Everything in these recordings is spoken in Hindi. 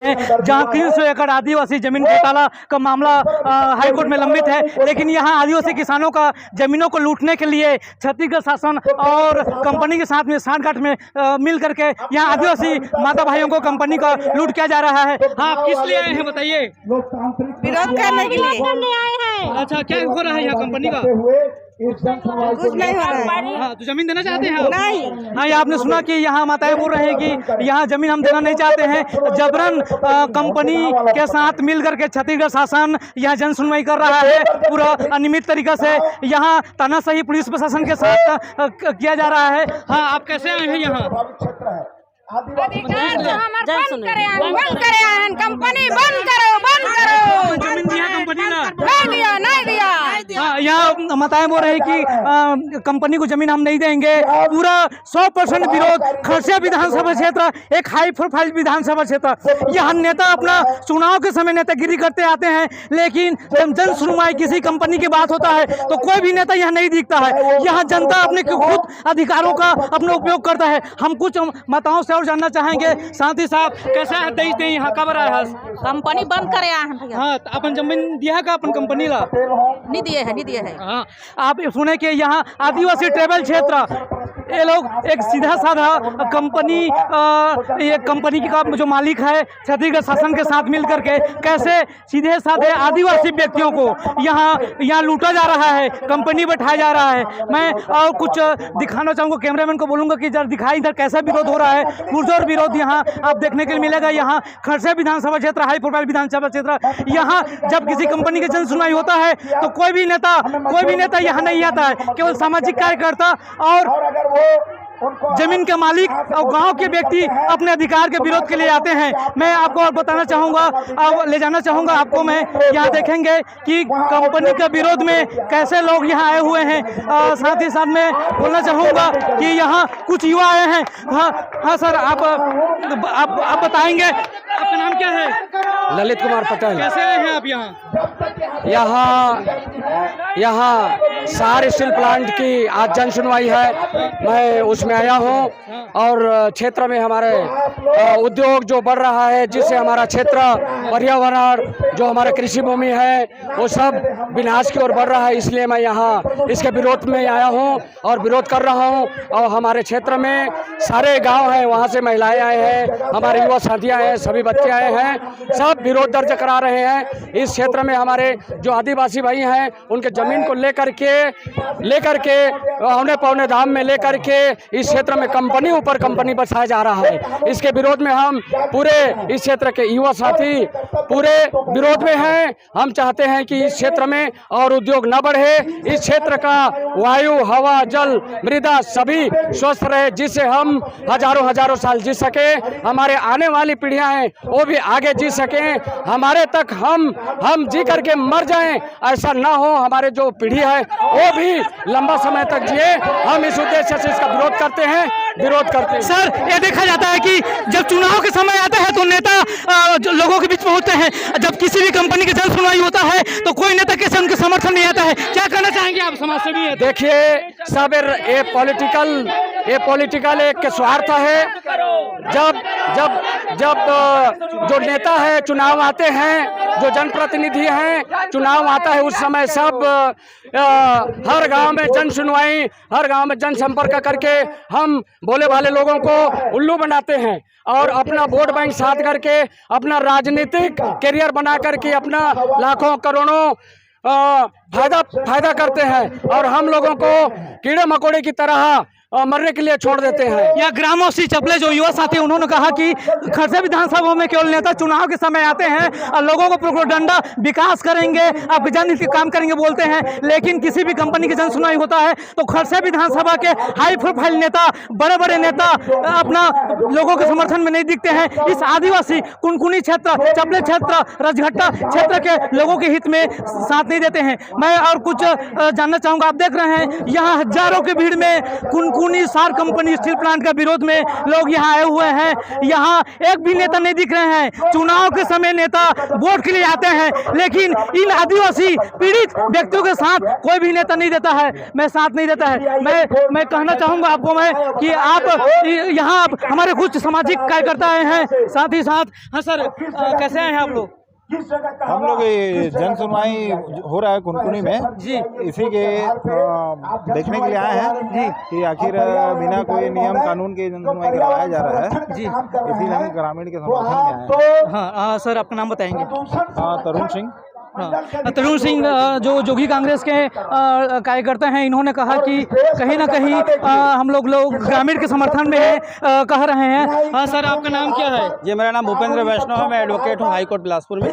जहां 300 एकड़ आदिवासी जमीन घोटाला का मामला हाईकोर्ट में लंबित है, लेकिन यहां आदिवासी किसानों का जमीनों को लूटने के लिए छत्तीसगढ़ शासन और कंपनी के साथ में सांठगांठ में मिल करके यहां आदिवासी माता भाइयों को कंपनी का लूट किया जा रहा है। हाँ, आप किस लिए आए हैं बताइए? विरोध करने के लिए आए हैं। अच्छा, क्या हो रहा है यहाँ कंपनी का? कुछ नहीं हो रहा है। हाँ, तो जमीन देना चाहते हैं आप? नहीं। हाँ, ये आपने सुना कि यहाँ माताएं बोल रहे हैं कि यहाँ जमीन हम देना नहीं चाहते हैं। जबरन कंपनी के साथ मिल करके छत्तीसगढ़ शासन यहाँ जन सुनवाई कर रहा है पूरा अनियमित तरीका से। यहाँ तानाशाही पुलिस प्रशासन के साथ किया जा रहा है। हाँ, आप कैसे आए हैं यहाँ? कंपनी बंद करो। जमीन दिया कंपनी ना? नहीं दिया। हाँ, यहाँ माताएं बोल रहे हैं कि कंपनी को जमीन हम नहीं देंगे। पूरा 100% विरोध। खरसिया विधानसभा क्षेत्र एक हाई प्रोफाइल विधानसभा क्षेत्र। यहाँ नेता अपना चुनाव के समय नेतागिरी करते आते हैं, लेकिन जब जन सुनवाई किसी कंपनी की बात होता है तो कोई भी नेता यहाँ नहीं दिखता है। यहाँ जनता अपने खुद अधिकारों का अपना उपयोग करता है। हम कुछ माताओं से और जानना चाहेंगे। साथ ही साथ कैसा देखते हैं यहाँ कब रहा है? कंपनी बंद करे हैं। हाँ, तो अपन जमीन दिया का अपन कंपनी ला? नहीं दिए है। हाँ, आप सुने कि यहाँ आदिवासी ट्रेवल क्षेत्र, ये लोग एक सीधा साधा कंपनी, ये कंपनी का जो मालिक है छत्तीसगढ़ शासन के साथ मिल करके कैसे सीधे साधे आदिवासी व्यक्तियों को यहाँ लूटा जा रहा है, कंपनी बैठाया जा रहा है। मैं और कुछ दिखाना चाहूँगा, कैमरामैन को बोलूँगा कि जरा दिखाई इधर कैसा विरोध हो रहा है। पुरजोर विरोध यहाँ आप देखने के लिए मिलेगा। यहाँ खरसिया विधानसभा क्षेत्र हाई प्रोफाइल विधानसभा क्षेत्र, यहाँ जब किसी कंपनी की जन सुनवाई होता है तो कोई भी नेता यहाँ नहीं आता है। केवल सामाजिक कार्यकर्ता और जमीन के मालिक और गांव के व्यक्ति अपने अधिकार के विरोध के लिए आते हैं। मैं आपको और बताना चाहूँगा और ले जाना चाहूँगा आपको। मैं यहाँ देखेंगे कि कंपनी के विरोध में कैसे लोग यहाँ आए हुए हैं। साथ ही साथ मैं बोलना चाहूँगा कि यहाँ कुछ युवा आए हैं। हाँ सर, आप बताएंगे आपका नाम क्या है? ललित कुमार पटेल। कैसे आए हैं आप यहाँ? यहाँ सार स्टील प्लांट की आज जन सुनवाई है। मैं उसमें आया हूँ और क्षेत्र में हमारे उद्योग जो बढ़ रहा है, जिससे हमारा क्षेत्र पर्यावरण जो हमारा कृषि भूमि है वो सब विनाश की ओर बढ़ रहा है। इसलिए मैं यहाँ इसके विरोध में आया हूँ और विरोध कर रहा हूँ। और हमारे क्षेत्र में सारे गांव हैं, वहाँ से महिलाएं आए हैं, हमारे युवा साथियाँ हैं, सभी बच्चे आए हैं, सब विरोध दर्ज करा रहे हैं। इस क्षेत्र में हमारे जो आदिवासी भाई हैं उनके जमीन को लेकर के औने पौने दाम में लेकर के इस क्षेत्र में कंपनी ऊपर कंपनी बसाया जा रहा है। इसके विरोध में हम पूरे इस क्षेत्र के युवा साथी पूरे विरोध में हैं। हम चाहते हैं कि इस क्षेत्र में और उद्योग न बढ़े, इस क्षेत्र का वायु, हवा, जल, मृदा सभी स्वस्थ रहे, जिससे हम हजारों साल जी सके, हमारे आने वाली पीढ़ियां हैं वो भी आगे जी सकें, हमारे तक हम जी करके मर जाएं, ऐसा ना हो। हमारे जो पीढ़ी है वो भी लंबा समय तक जिए। हम इस उद्देश्य से इसका विरोध करते हैं। सर, ये देखा जाता है कि जब चुनाव के समय आता है तो नेता लोगों के बीच पहुंचते हैं। जब किसी भी कंपनी के जन सुनवाई होता है तो कोई नेता कैसे उनके समर्थन नहीं आता है। क्या कहना चाहेंगे आप? समाज सेवी है। देखिए सब ये पॉलिटिकल एक स्वार्थ है। जब जो नेता है चुनाव आते हैं, जो जनप्रतिनिधि हैं चुनाव आता है, उस समय सब हर गांव में जन सुनवाई, हर गांव में जन संपर्क करके हम बोले वाले लोगों को उल्लू बनाते हैं और अपना वोट बैंक साथ करके अपना राजनीतिक करियर बना करके अपना लाखों करोड़ों फायदा करते हैं और हम लोगों को कीड़े मकोड़े की तरह मरने के लिए छोड़ देते हैं। या ग्रामोसी चपले जो युवा साथी, उन्होंने कहा कि खरसिया विधानसभा में केवल नेता चुनाव के समय आते हैं और लोगों को प्रोपेगेंडा विकास करेंगे, आप जनहित के काम करेंगे बोलते हैं, लेकिन किसी भी कंपनी की जन सुनवाई होता है तो खरसिया विधानसभा के हाई प्रोफाइल नेता, बड़े नेता अपना लोगों के समर्थन में नहीं दिखते हैं। इस आदिवासी कुनकुनी क्षेत्र, चपले क्षेत्र, रजघट्टा क्षेत्र के लोगों के हित में साथ नहीं देते हैं। मैं और कुछ जानना चाहूँगा। आप देख रहे हैं यहाँ हजारों की भीड़ में कुनकुनी सार कंपनी स्टील प्लांट के विरोध में लोग यहाँ आए हुए हैं। यहाँ एक भी नेता नहीं दिख रहे हैं। चुनाव के समय नेता वोट के लिए आते हैं, लेकिन इन आदिवासी पीड़ित व्यक्तियों के साथ कोई भी नेता नहीं देता है, मैं साथ नहीं देता है। मैं कहना चाहूँगा आपको मैं कि आप यहाँ हमारे कुछ सामाजिक कार्यकर्ता आए हैं, साथ ही साथ। हाँ सर, कैसे आए हैं आप लोग? हम लोग ये जन सुनवाई हो रहा है कुनकुनी में जी, इसी के देखने के लिए आए हैं जी कि आखिर बिना कोई नियम कानून के जन सुनवाई करवाया जा रहा है जी, इसीलिए हम ग्रामीण के समर्थन में आए हैं। हाँ सर, आपका नाम बताएंगे? तरुण सिंह। हाँ, तरुण सिंह जो जोगी कांग्रेस के कार्यकर्ता हैं, इन्होंने कहा कि कहीं ना कहीं हम लोग ग्रामीण के समर्थन में कह रहे हैं। हाँ सर, आपका नाम क्या है? जी, मेरा नाम भूपेंद्र वैष्णव है, मैं एडवोकेट हूँ हाई कोर्ट बिलासपुर में।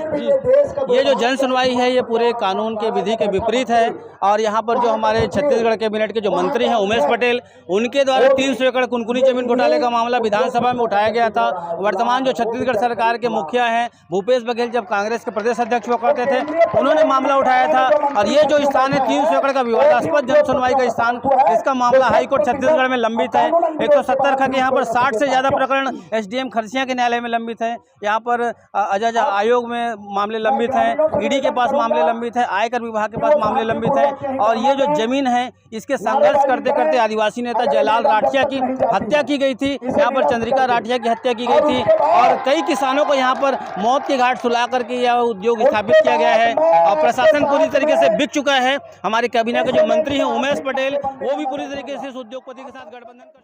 ये जो जन सुनवाई है ये पूरे कानून के विधि के विपरीत है और यहाँ पर जो हमारे छत्तीसगढ़ कैबिनेट के जो मंत्री हैं उमेश पटेल, उनके द्वारा 300 एकड़ कुनकुनी जमीन घोटाले का मामला विधानसभा में उठाया गया था। वर्तमान जो छत्तीसगढ़ सरकार के मुखिया हैं भूपेश बघेल, जब कांग्रेस के प्रदेश अध्यक्ष हुआ करते थे, उन्होंने मामला उठाया था। और ये जो स्थान है 300 एकड़ का विवादास्पद जन सुनवाई का स्थान, इसका मामला हाईकोर्ट छत्तीसगढ़ में लंबित है। 170 का यहाँ पर 60 से ज़्यादा प्रकरण एसडीएम खरसिया के न्यायालय में लंबित है। यहाँ पर अजज आयोग में मामले लंबित हैं, ईडी के पास मामले लंबित है, आयकर विभाग के पास मामले लंबित हैं। और ये जो जमीन है इसके संघर्ष करते करते आदिवासी नेता जयलाल राठिया की हत्या की गई थी, यहाँ पर चंद्रिका राठिया की हत्या की गई थी और कई किसानों को यहाँ पर मौत के घाट सुला करके यह उद्योग स्थापित किया गया है। और प्रशासन पूरी तरीके से बिक चुका है। हमारे कैबिनेट के जो मंत्री हैं उमेश पटेल, वो भी पूरी तरीके से इस उद्योगपति के साथ गठबंधन कर